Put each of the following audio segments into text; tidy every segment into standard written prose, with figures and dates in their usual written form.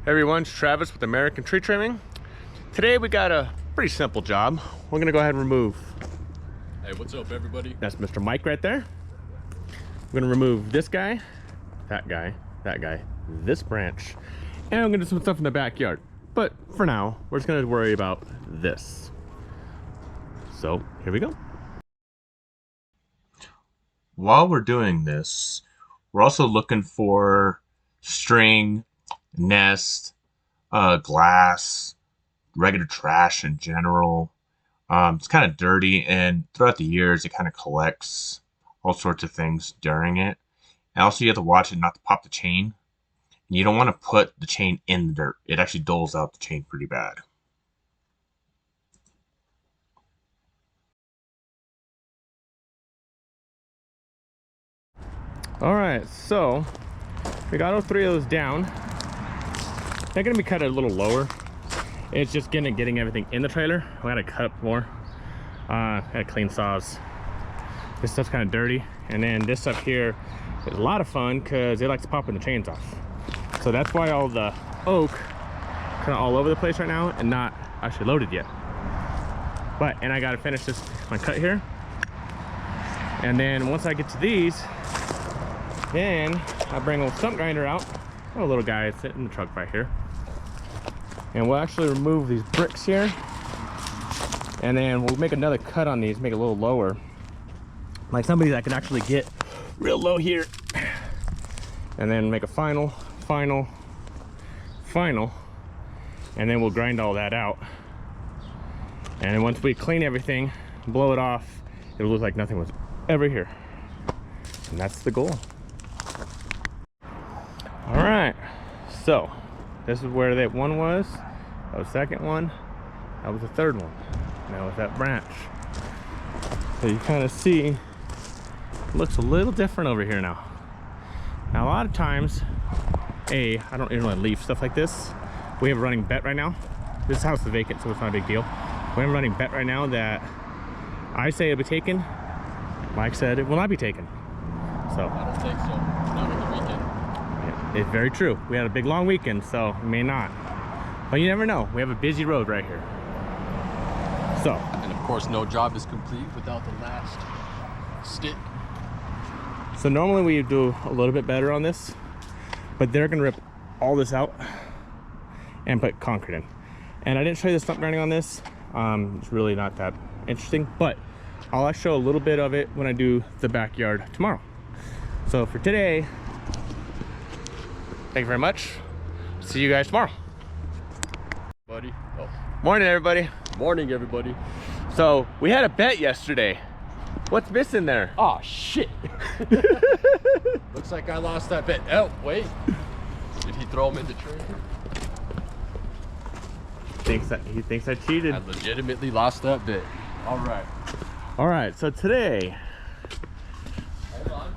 Hey everyone, it's Travis with American Tree Trimming. Today we got a pretty simple job. We're gonna go ahead and remove. Hey, what's up everybody? That's Mr. Mike right there. We're gonna remove this guy, that guy, that guy, this branch, and I'm gonna do some stuff in the backyard. But for now, we're just gonna worry about this. So here we go. While we're doing this, we're also looking for string, nest, glass, regular trash in general. It's kind of dirty, and throughout the years, it kind of collects all sorts of things during it. And also, you have to watch it not to pop the chain. And you don't want to put the chain in the dirt. It actually dulls out the chain pretty bad. All right, so we got all three of those down. They're gonna be cut a little lower. It's just getting everything in the trailer. We gotta cut up more. Gotta clean saws. This stuff's kind of dirty, and then this stuff here is a lot of fun because it likes popping the chains off. So that's why all the oak kind of all over the place right now and not actually loaded yet. And I gotta finish this my cut here, and then once I get to these, then I bring a little stump grinder out. Oh, little guy, it's sitting in the truck right here. And we'll actually remove these bricks here. And then we'll make another cut on these, make it a little lower. Like somebody that can actually get real low here. And then make a final. And then we'll grind all that out. And then once we clean everything, blow it off, it'll look like nothing was ever here. And that's the goal. All right, so this is where that one was. That was the second one. That was the third one. Now with that branch. So you kind of see, it looks a little different over here now. Now a lot of times, I don't really leave stuff like this. We have a running bet right now. This house is vacant, so it's not a big deal. We have a running bet right now that I say it'll be taken. Mike said it will not be taken. So I don't think so. Not on the weekend. It's very true. We had a big long weekend, so it may not. But you never know. We have a busy road right here. So. And of course, no job is complete without the last stick. So normally we do a little bit better on this, but they're gonna rip all this out and put concrete in. And I didn't show you the stump grinding on this. It's really not that interesting, but I'll show a little bit of it when I do the backyard tomorrow. So for today, thank you very much. See you guys tomorrow. Buddy. Oh. Morning, everybody. Morning, everybody. So we had a bet yesterday. What's missing there? Oh, shit. Looks like I lost that bet. Oh, wait. Did he throw him in the tree? He thinks I cheated. I legitimately lost that bet. All right. All right, so today, Hold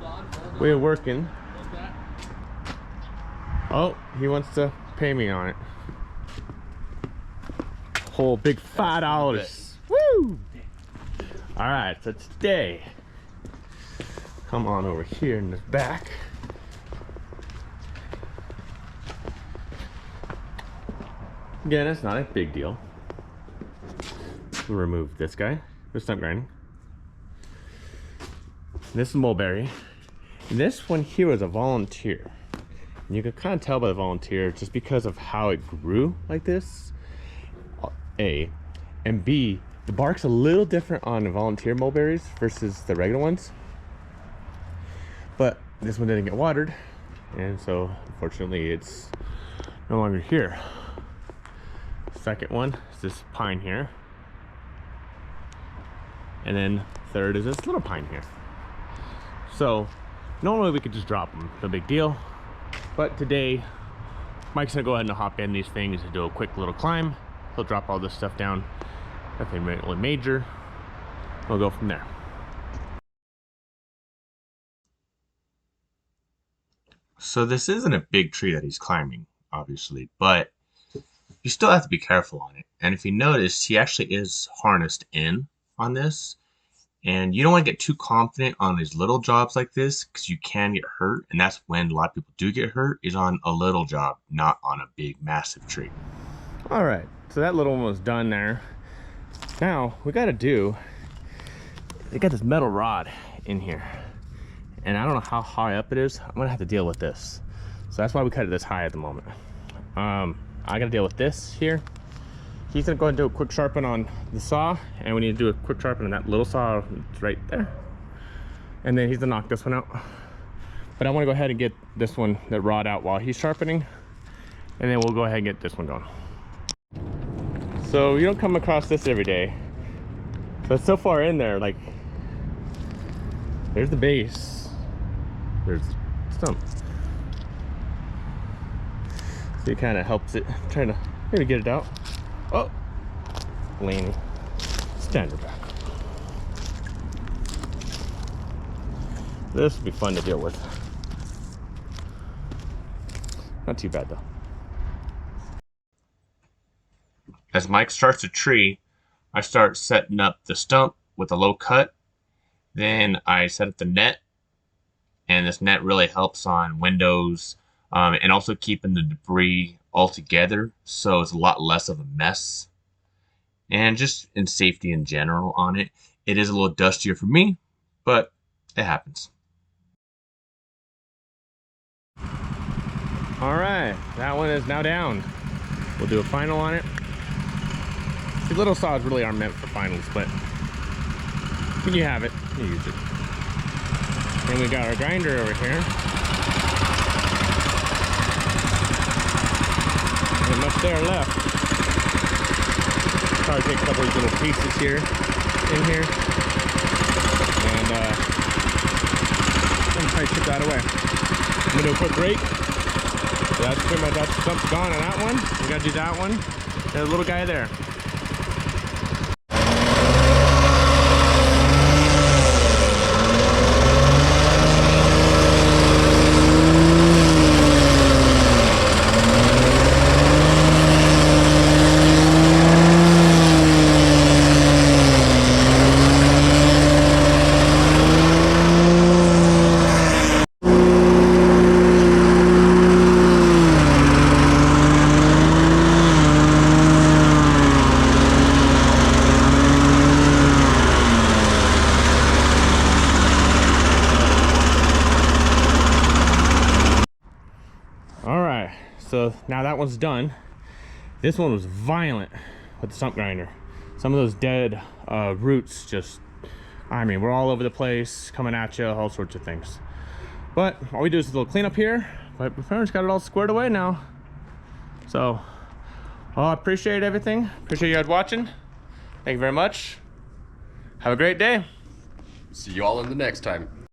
on. we're working. What's that? Oh, he wants to pay me on it. Whole big $5. Woo! All right, so today, come on over here in the back. Again, it's not a big deal. We'll remove this guy. There's stump grinding. This is mulberry. This one here was a volunteer. And you can kind of tell by the volunteer just because of how it grew like this. A. And B, the bark's a little different on the volunteer mulberries versus the regular ones. But this one didn't get watered. And so, unfortunately, it's no longer here. Second one is this pine here. And then third is this little pine here. So normally we could just drop them, no big deal. But today, Mike's gonna go ahead and hop in these things and do a quick little climb. He'll drop all this stuff down. Nothing really major. We'll go from there. So this isn't a big tree that he's climbing, obviously, but you still have to be careful on it. And if you notice, he actually is harnessed in on this. And you don't want to get too confident on these little jobs like this because you can get hurt. And that's when a lot of people do get hurt, is on a little job, not on a big, massive tree. All right, so that little one was done there. Now we got to do, they got this metal rod in here. And I don't know how high up it is. I'm gonna have to deal with this. So that's why we cut it this high at the moment. I gotta deal with this here. He's gonna go ahead and do a quick sharpen on the saw, and we need to do a quick sharpen on that little saw. It's right there. And then he's gonna knock this one out. But I wanna go ahead and get this one, the rod, out while he's sharpening. And then we'll go ahead and get this one going. So you don't come across this every day. So it's so far in there, like, there's the base. There's the stump. So it kind of helps it, trying to maybe get it out. Oh, leaning. Stand her back. This will be fun to deal with. Not too bad though. As Mike starts a tree, I start setting up the stump with a low cut. Then I set up the net, and this net really helps on windows and also keeping the debris all together, so it's a lot less of a mess. And just in safety in general on it. It is a little dustier for me, but it happens. All right, that one is now down. We'll do a final on it. These little saws really aren't meant for finals, but when you have it, you use it. And we got our grinder over here. Not much there left. Probably take a couple of these little pieces here, in here, and I'm trying to chip that away. I'm gonna do a quick rake. So that's pretty much, that stump's gone on that one. We gotta do that one. There's a little guy there. So now that one's done. This one was violent with the stump grinder. Some of those dead roots just, I mean, we're all over the place, coming at you, all sorts of things. But all we do is a little cleanup here, but we pretty much got it all squared away now. So, I appreciate everything. Appreciate you guys watching. Thank you very much. Have a great day. See you all in the next time.